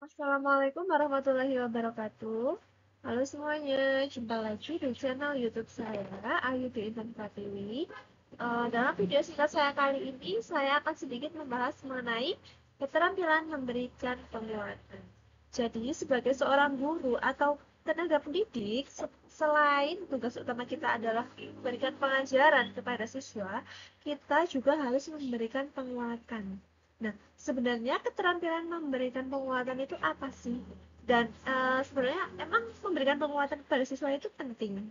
Assalamualaikum warahmatullahi wabarakatuh. Halo semuanya, jumpa lagi di channel YouTube saya, Ayuti Intan Pratiwi. Dalam video singkat saya kali ini, saya akan sedikit membahas mengenai keterampilan memberikan penguatan. Jadi, sebagai seorang guru atau tenaga pendidik, selain tugas utama kita adalah memberikan pengajaran kepada siswa, kita juga harus memberikan penguatan. Nah, sebenarnya keterampilan memberikan penguatan itu apa sih? Dan sebenarnya emang memberikan penguatan kepada siswa itu penting.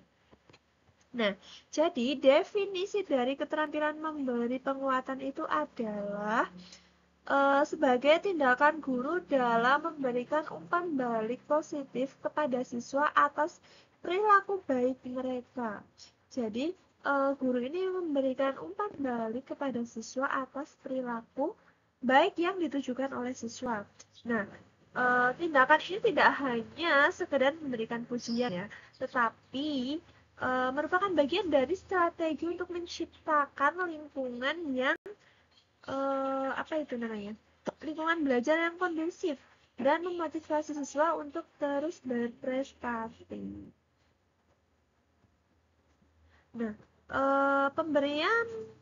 Nah, jadi definisi dari keterampilan memberi penguatan itu adalah sebagai tindakan guru dalam memberikan umpan balik positif kepada siswa atas perilaku baik mereka. Jadi, guru ini memberikan umpan balik kepada siswa atas perilaku baik yang ditujukan oleh siswa. Nah, tindakan ini tidak hanya sekedar memberikan pujian ya, tetapi merupakan bagian dari strategi untuk menciptakan lingkungan yang apa itu namanya? Lingkungan belajar yang kondusif dan memotivasi siswa untuk terus berprestasi. Nah, pemberian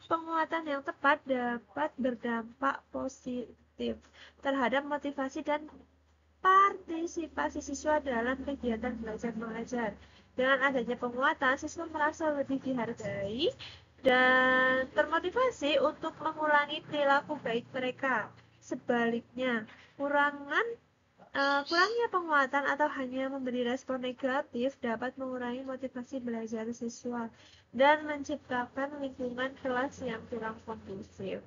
penguatan yang tepat dapat berdampak positif terhadap motivasi dan partisipasi siswa dalam kegiatan belajar mengajar. Dengan adanya penguatan, siswa merasa lebih dihargai dan termotivasi untuk mengulangi perilaku baik mereka. Sebaliknya, kurangnya penguatan atau hanya memberi respon negatif dapat mengurangi motivasi belajar siswa dan menciptakan lingkungan kelas yang kurang kondusif.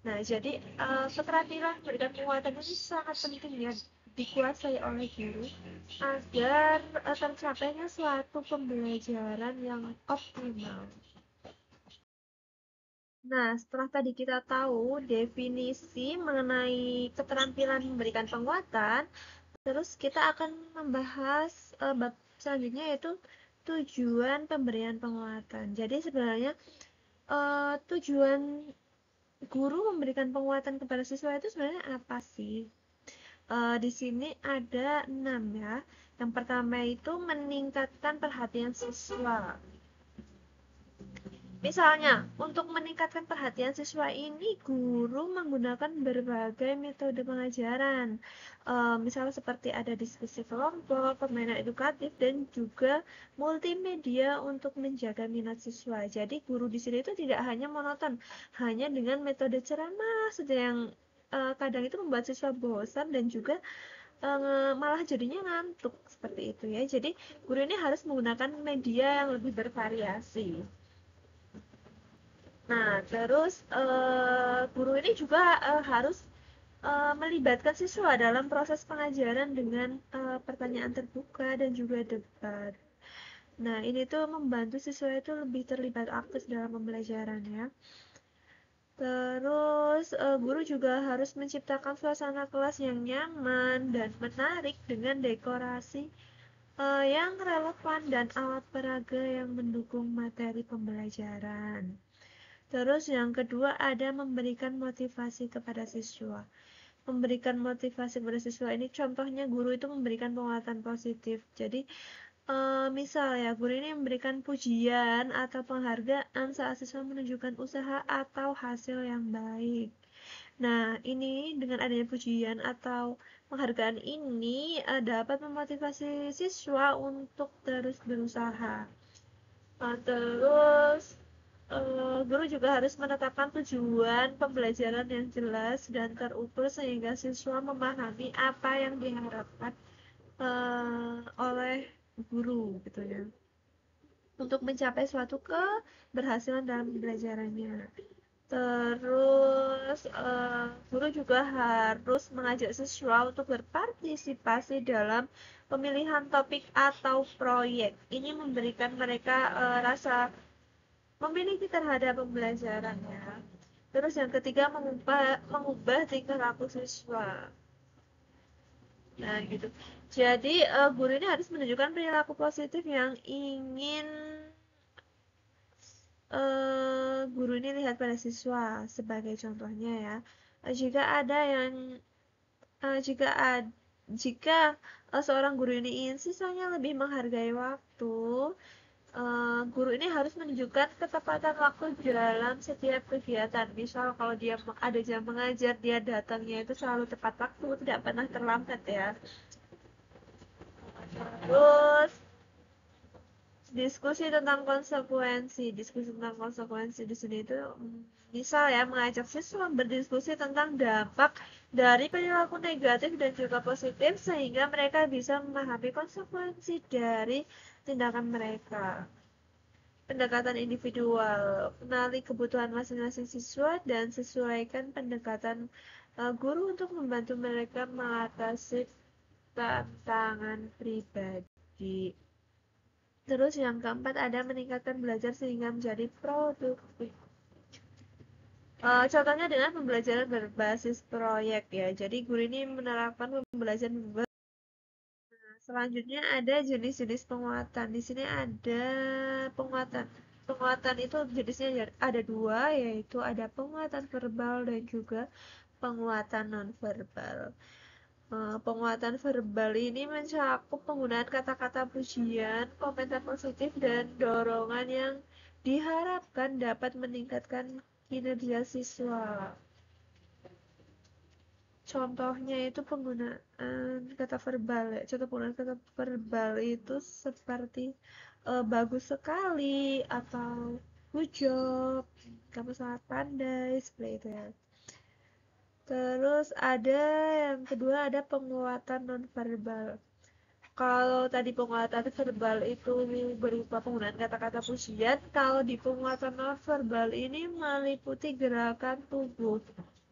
Nah, jadi keterampilan memberikan penguatan ini sangat penting ya dikuasai oleh guru agar tercapainya suatu pembelajaran yang optimal. Nah, setelah tadi kita tahu definisi mengenai keterampilan memberikan penguatan, terus kita akan membahas bab selanjutnya yaitu tujuan pemberian penguatan. Jadi sebenarnya tujuan guru memberikan penguatan kepada siswa itu sebenarnya apa sih? Di sini ada 6 ya. Yang pertama itu meningkatkan perhatian siswa. Misalnya, untuk meningkatkan perhatian siswa ini, guru menggunakan berbagai metode pengajaran. Misalnya seperti ada diskusi kelompok, permainan edukatif, dan juga multimedia untuk menjaga minat siswa. Jadi, guru di sini itu tidak hanya monoton, hanya dengan metode ceramah saja yang kadang itu membuat siswa bosan dan juga malah jadinya ngantuk seperti itu ya. Jadi, guru ini harus menggunakan media yang lebih bervariasi. Nah, terus guru ini juga harus melibatkan siswa dalam proses pengajaran dengan pertanyaan terbuka dan juga debat. Nah, ini tuh membantu siswa itu lebih terlibat aktif dalam pembelajaran ya. Terus guru juga harus menciptakan suasana kelas yang nyaman dan menarik dengan dekorasi yang relevan dan alat peraga yang mendukung materi pembelajaran. Terus yang kedua ada memberikan motivasi kepada siswa. Memberikan motivasi kepada siswa ini contohnya guru itu memberikan penguatan positif. Jadi misal ya guru ini memberikan pujian atau penghargaan saat siswa menunjukkan usaha atau hasil yang baik. Nah, ini dengan adanya pujian atau penghargaan ini dapat memotivasi siswa untuk terus berusaha. Terus guru juga harus menetapkan tujuan pembelajaran yang jelas dan terukur sehingga siswa memahami apa yang diharapkan oleh guru gitu ya untuk mencapai suatu keberhasilan dalam pembelajarannya. Terus guru juga harus mengajak siswa untuk berpartisipasi dalam pemilihan topik atau proyek. Ini memberikan mereka rasa memiliki terhadap pembelajarannya. Terus yang ketiga mengubah tingkah laku siswa. Nah, gitu. Jadi guru ini harus menunjukkan perilaku positif yang ingin guru ini lihat pada siswa sebagai contohnya ya. Jika ada yang jika seorang guru ini ingin siswanya lebih menghargai waktu, guru ini harus menunjukkan ketepatan waktu dalam setiap kegiatan. Misal kalau dia ada jam mengajar, dia datangnya itu selalu tepat waktu, tidak pernah terlambat ya. Terus diskusi tentang konsekuensi di sini itu misal ya mengajak siswa berdiskusi tentang dampak dari perilaku negatif dan juga positif sehingga mereka bisa memahami konsekuensi dari tindakan mereka. Pendekatan individual, kenali kebutuhan masing-masing siswa dan sesuaikan pendekatan guru untuk membantu mereka mengatasi tantangan pribadi. Terus yang keempat ada meningkatkan belajar sehingga menjadi produktif. Contohnya dengan pembelajaran berbasis proyek ya. Jadi guru ini menerapkan pembelajaran berbasis. Selanjutnya ada jenis-jenis penguatan. Di sini ada penguatan. Penguatan itu jenisnya ada dua, yaitu ada penguatan verbal dan juga penguatan nonverbal. Penguatan verbal ini mencakup penggunaan kata-kata pujian, komentar positif, dan dorongan yang diharapkan dapat meningkatkan kinerja siswa. Contohnya itu penggunaan kata verbal ya. Contoh penggunaan kata verbal itu seperti bagus sekali atau good job, kamu sangat pandai, seperti itu ya. Terus ada yang kedua ada penguatan nonverbal. Kalau tadi penguatan verbal itu berupa penggunaan kata-kata pujian, kalau di penguatan nonverbal ini meliputi gerakan tubuh,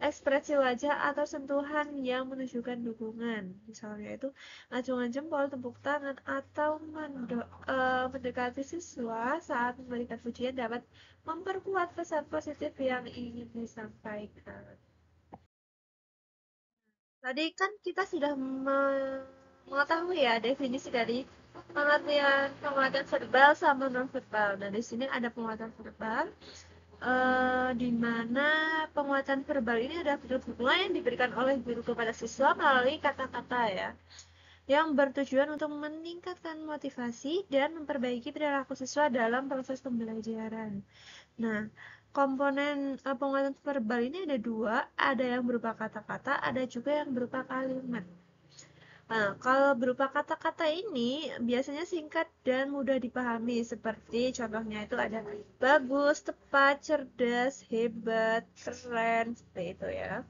ekspresi wajah atau sentuhan yang menunjukkan dukungan. Misalnya itu acungan jempol, tepuk tangan, atau mendekati siswa saat memberikan pujian dapat memperkuat pesan positif yang ingin disampaikan. Tadi kan kita sudah mengetahui ya definisi dari penguatan verbal sama non-verbal. Nah, di sini ada penguatan verbal, di mana penguatan verbal ini adalah bentuk dukungan yang diberikan oleh guru kepada siswa melalui kata-kata ya, yang bertujuan untuk meningkatkan motivasi dan memperbaiki perilaku siswa dalam proses pembelajaran. Nah, komponen penguatan verbal ini ada dua, ada yang berupa kata-kata, ada juga yang berupa kalimat. Nah, kalau berupa kata-kata ini biasanya singkat dan mudah dipahami, seperti contohnya itu ada bagus, tepat, cerdas, hebat, keren, seperti itu ya.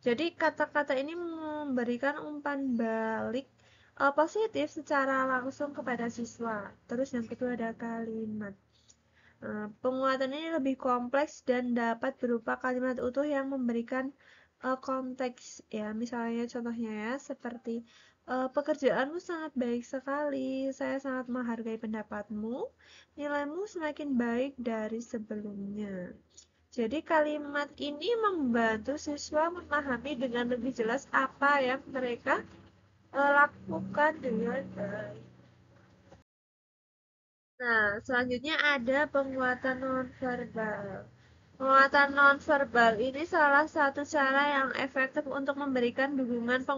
Jadi kata-kata ini memberikan umpan balik positif secara langsung kepada siswa. Terus yang kedua ada kalimat. Penguatan ini lebih kompleks dan dapat berupa kalimat utuh yang memberikan konteks ya. Misalnya contohnya ya seperti pekerjaanmu sangat baik sekali, saya sangat menghargai pendapatmu, nilaimu semakin baik dari sebelumnya. Jadi kalimat ini membantu siswa memahami dengan lebih jelas apa yang mereka lakukan dengan baik. Nah, selanjutnya ada penguatan nonverbal. Penguatan nonverbal ini salah satu cara yang efektif untuk memberikan dukungan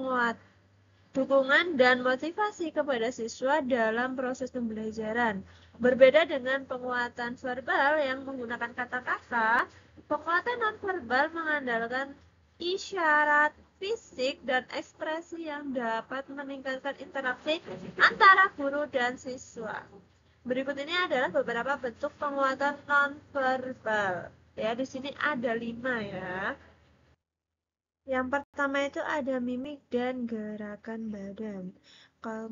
dan motivasi kepada siswa dalam proses pembelajaran. Berbeda dengan penguatan verbal yang menggunakan kata-kata, penguatan nonverbal mengandalkan isyarat fisik dan ekspresi yang dapat meningkatkan interaksi antara guru dan siswa. Berikut ini adalah beberapa bentuk penguatan nonverbal. Ya, di sini ada 5 ya. Yang pertama itu ada mimik dan gerakan badan. Kalau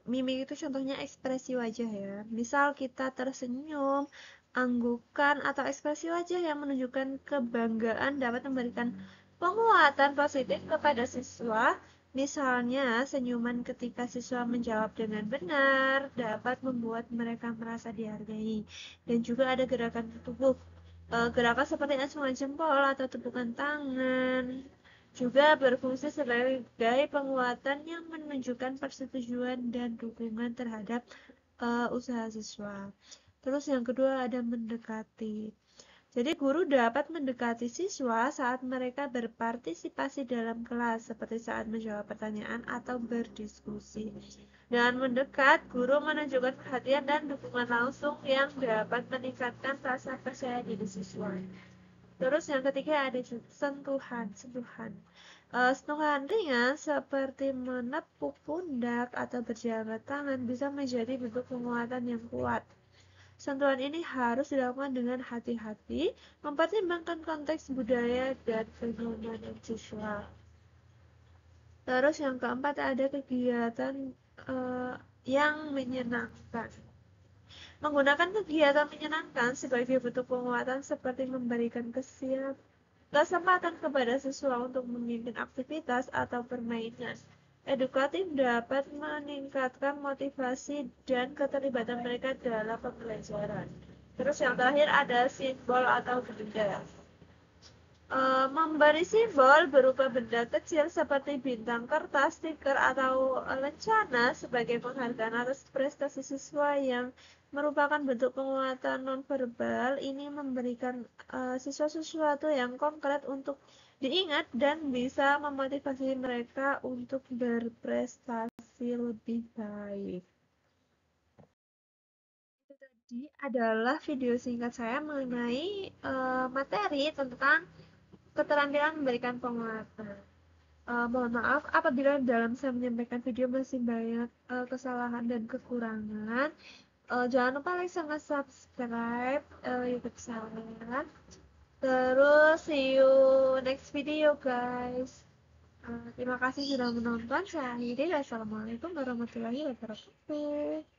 mimik itu contohnya ekspresi wajah ya. Misal kita tersenyum, anggukan atau ekspresi wajah yang menunjukkan kebanggaan dapat memberikan penguatan positif kepada siswa. Misalnya, senyuman ketika siswa menjawab dengan benar dapat membuat mereka merasa dihargai. Dan juga ada gerakan tubuh. Gerakan seperti acungan jempol atau tepukan tangan juga berfungsi sebagai penguatan yang menunjukkan persetujuan dan dukungan terhadap usaha siswa. Terus yang kedua ada mendekati. Jadi guru dapat mendekati siswa saat mereka berpartisipasi dalam kelas, seperti saat menjawab pertanyaan atau berdiskusi. Dengan mendekat, guru menunjukkan perhatian dan dukungan langsung yang dapat meningkatkan rasa percaya diri siswa. Terus yang ketiga ada sentuhan. Sentuhan ringan seperti menepuk pundak atau berjabat tangan bisa menjadi bentuk penguatan yang kuat. Sentuhan ini harus dilakukan dengan hati-hati, mempertimbangkan konteks budaya dan kenyamanan siswa. Terus yang keempat ada kegiatan yang menyenangkan. Menggunakan kegiatan menyenangkan sebagai bentuk penguatan seperti memberikan kesempatan kepada siswa untuk memimpin aktivitas atau permainan edukatif dapat meningkatkan motivasi dan keterlibatan mereka dalam pembelajaran. Terus yang terakhir ada simbol atau benda. Memberi simbol berupa benda kecil seperti bintang kertas, stiker, atau lencana sebagai penghargaan atas prestasi siswa yang merupakan bentuk penguatan nonverbal. Ini memberikan siswa sesuatu yang konkret untuk diingat dan bisa memotivasi mereka untuk berprestasi lebih baik. Itu tadi adalah video singkat saya mengenai materi tentang keterampilan memberikan penguatan. Mohon maaf apabila dalam saya menyampaikan video masih banyak kesalahan dan kekurangan. Jangan lupa like sama subscribe YouTube saya. Terus see you next video guys. Terima kasih sudah menonton. Saya akhiri. Wassalamualaikum warahmatullahi wabarakatuh.